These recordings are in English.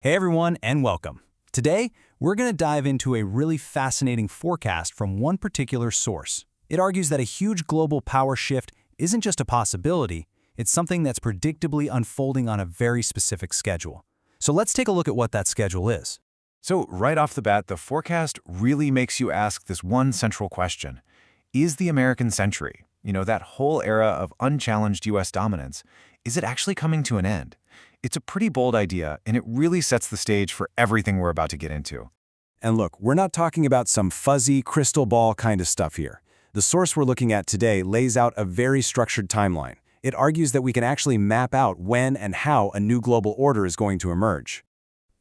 Hey everyone, and welcome. Today, we're going to dive into a really fascinating forecast from one particular source. It argues that a huge global power shift isn't just a possibility, it's something that's predictably unfolding on a very specific schedule. So let's take a look at what that schedule is. So right off the bat, the forecast really makes you ask this one central question. Is the American century, that whole era of unchallenged U.S. dominance, is it actually coming to an end? It's a pretty bold idea, and it really sets the stage for everything we're about to get into. And look, we're not talking about some fuzzy crystal ball kind of stuff here. The source we're looking at today lays out a very structured timeline. It argues that we can actually map out when and how a new global order is going to emerge.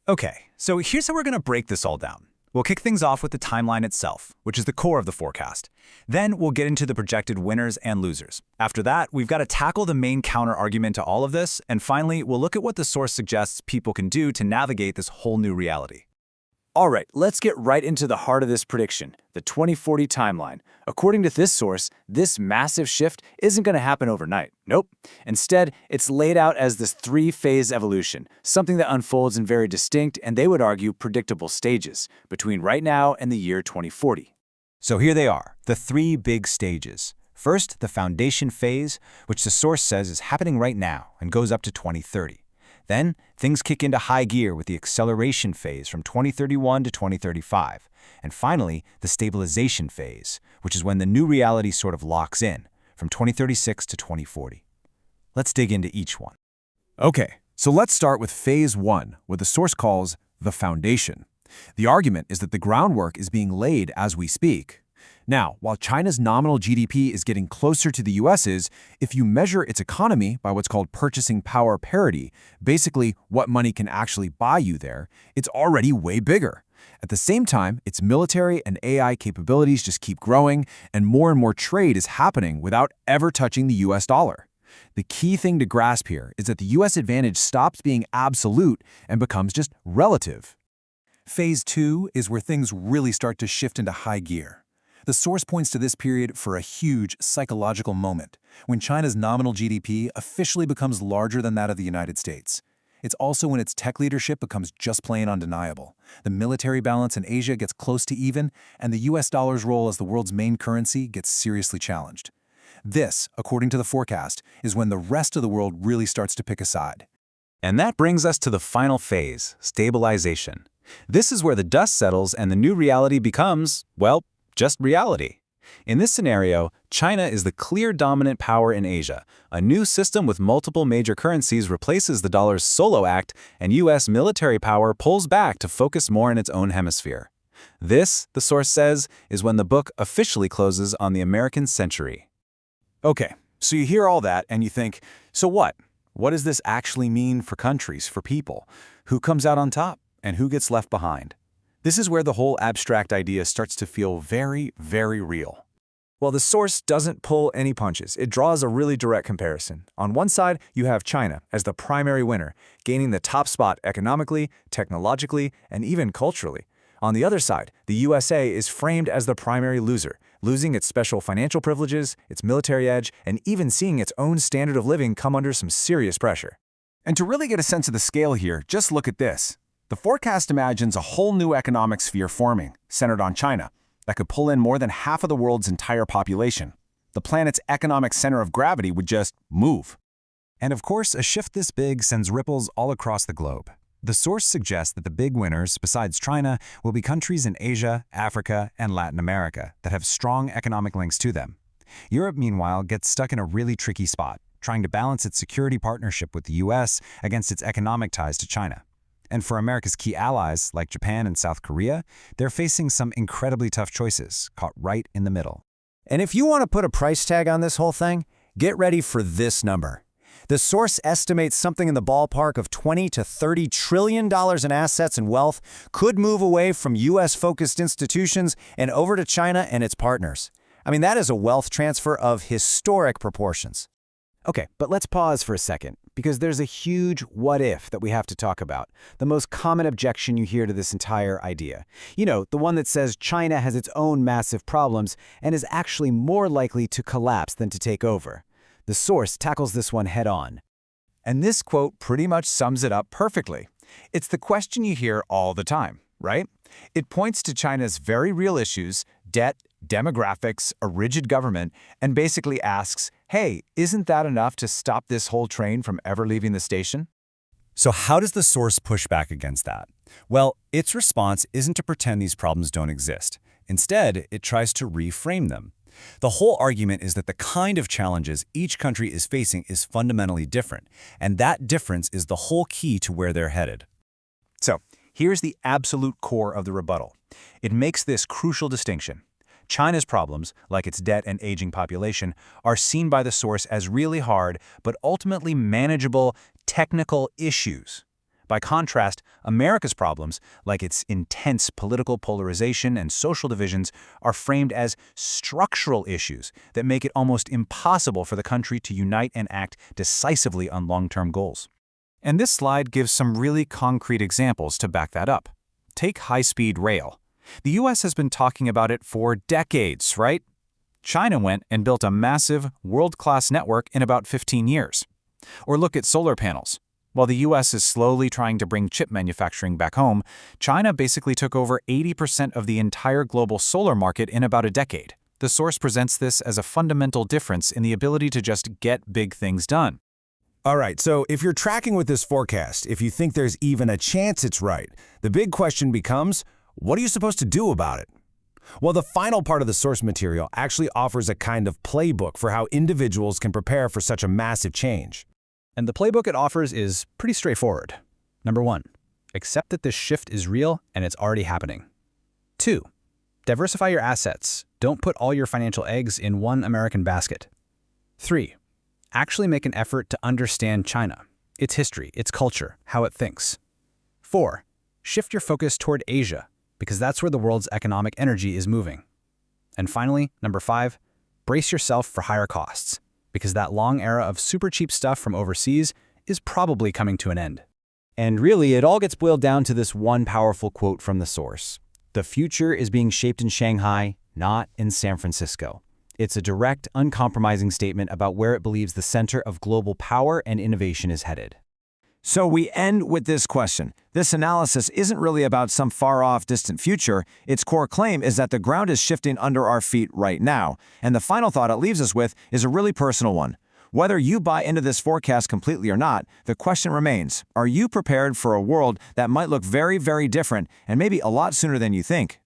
Okay, so here's how we're going to break this all down. We'll kick things off with the timeline itself, which is the core of the forecast. Then we'll get into the projected winners and losers. After that, we've got to tackle the main counter-argument to all of this, and finally, we'll look at what the source suggests people can do to navigate this whole new reality. All right, let's get right into the heart of this prediction, the 2040 timeline. According to this source, this massive shift isn't going to happen overnight. Nope. Instead, it's laid out as this three-phase evolution, something that unfolds in very distinct and, they would argue, predictable stages between right now and the year 2040. So here they are, the three big stages. First, the foundation phase, which the source says is happening right now and goes up to 2030. Then, things kick into high gear with the acceleration phase from 2031 to 2035. And finally, the stabilization phase, which is when the new reality sort of locks in, from 2036 to 2040. Let's dig into each one. Okay, so let's start with phase one, what the source calls the foundation. The argument is that the groundwork is being laid as we speak. Now, while China's nominal GDP is getting closer to the US's, if you measure its economy by what's called purchasing power parity, basically what money can actually buy you there, it's already way bigger. At the same time, its military and AI capabilities just keep growing, and more trade is happening without ever touching the US dollar. The key thing to grasp here is that the US advantage stops being absolute and becomes just relative. Phase 2 is where things really start to shift into high gear. The source points to this period for a huge psychological moment, when China's nominal GDP officially becomes larger than that of the United States. It's also when its tech leadership becomes just plain undeniable. The military balance in Asia gets close to even, and the US dollar's role as the world's main currency gets seriously challenged. This, according to the forecast, is when the rest of the world really starts to pick a side. And that brings us to the final phase, stabilization. This is where the dust settles and the new reality becomes, well, just reality. In this scenario, China is the clear dominant power in Asia. A new system with multiple major currencies replaces the dollar's solo act, and U.S. military power pulls back to focus more in its own hemisphere. This, the source says, is when the book officially closes on the American century. Okay, so you hear all that and you think, so what? What does this actually mean for countries, for people? Who comes out on top and who gets left behind? This is where the whole abstract idea starts to feel very real. Well, the source doesn't pull any punches. It draws a really direct comparison. On one side, you have China as the primary winner, gaining the top spot economically, technologically, and even culturally. On the other side, the USA is framed as the primary loser, losing its special financial privileges, its military edge, and even seeing its own standard of living come under some serious pressure. And to really get a sense of the scale here, just look at this. The forecast imagines a whole new economic sphere forming, centered on China, that could pull in more than half of the world's entire population. The planet's economic center of gravity would just move. And of course, a shift this big sends ripples all across the globe. The source suggests that the big winners, besides China, will be countries in Asia, Africa, and Latin America that have strong economic links to them. Europe, meanwhile, gets stuck in a really tricky spot, trying to balance its security partnership with the US against its economic ties to China. And for America's key allies, like Japan and South Korea, they're facing some incredibly tough choices, caught right in the middle. And if you want to put a price tag on this whole thing, get ready for this number. The source estimates something in the ballpark of $20 to $30 trillion in assets and wealth could move away from US-focused institutions and over to China and its partners. I mean, that is a wealth transfer of historic proportions. Okay, but let's pause for a second, because there's a huge what if that we have to talk about. The most common objection you hear to this entire idea. You know, the one that says China has its own massive problems and is actually more likely to collapse than to take over. The source tackles this one head on. And this quote pretty much sums it up perfectly. It's the question you hear all the time, right? It points to China's very real issues, debt, demographics, a rigid government, and basically asks, hey, isn't that enough to stop this whole train from ever leaving the station? So how does the source push back against that? Well, its response isn't to pretend these problems don't exist. Instead, it tries to reframe them. The whole argument is that the kind of challenges each country is facing is fundamentally different, and that difference is the whole key to where they're headed. So, here's the absolute core of the rebuttal. It makes this crucial distinction. China's problems, like its debt and aging population, are seen by the source as really hard but ultimately manageable technical issues. By contrast, America's problems, like its intense political polarization and social divisions, are framed as structural issues that make it almost impossible for the country to unite and act decisively on long-term goals. And this slide gives some really concrete examples to back that up. Take high-speed rail. The US has been talking about it for decades, right? China went and built a massive, world-class network in about 15 years. Or look at solar panels. While the US is slowly trying to bring chip manufacturing back home, China basically took over 80% of the entire global solar market in about a decade. The source presents this as a fundamental difference in the ability to just get big things done. All right, so if you're tracking with this forecast, if you think there's even a chance it's right, the big question becomes, what are you supposed to do about it? Well, the final part of the source material actually offers a kind of playbook for how individuals can prepare for such a massive change. And the playbook it offers is pretty straightforward. Number 1, accept that this shift is real and it's already happening. 2, diversify your assets. Don't put all your financial eggs in one American basket. 3, actually make an effort to understand China, its history, its culture, how it thinks. 4, shift your focus toward Asia, because that's where the world's economic energy is moving. And finally, number 5, brace yourself for higher costs, because that long era of super cheap stuff from overseas is probably coming to an end. And really, it all gets boiled down to this one powerful quote from the source. The future is being shaped in Shanghai, not in San Francisco. It's a direct, uncompromising statement about where it believes the center of global power and innovation is headed. So we end with this question. This analysis isn't really about some far-off, distant future. Its core claim is that the ground is shifting under our feet right now. And the final thought it leaves us with is a really personal one. Whether you buy into this forecast completely or not, the question remains, are you prepared for a world that might look very, very different and maybe a lot sooner than you think?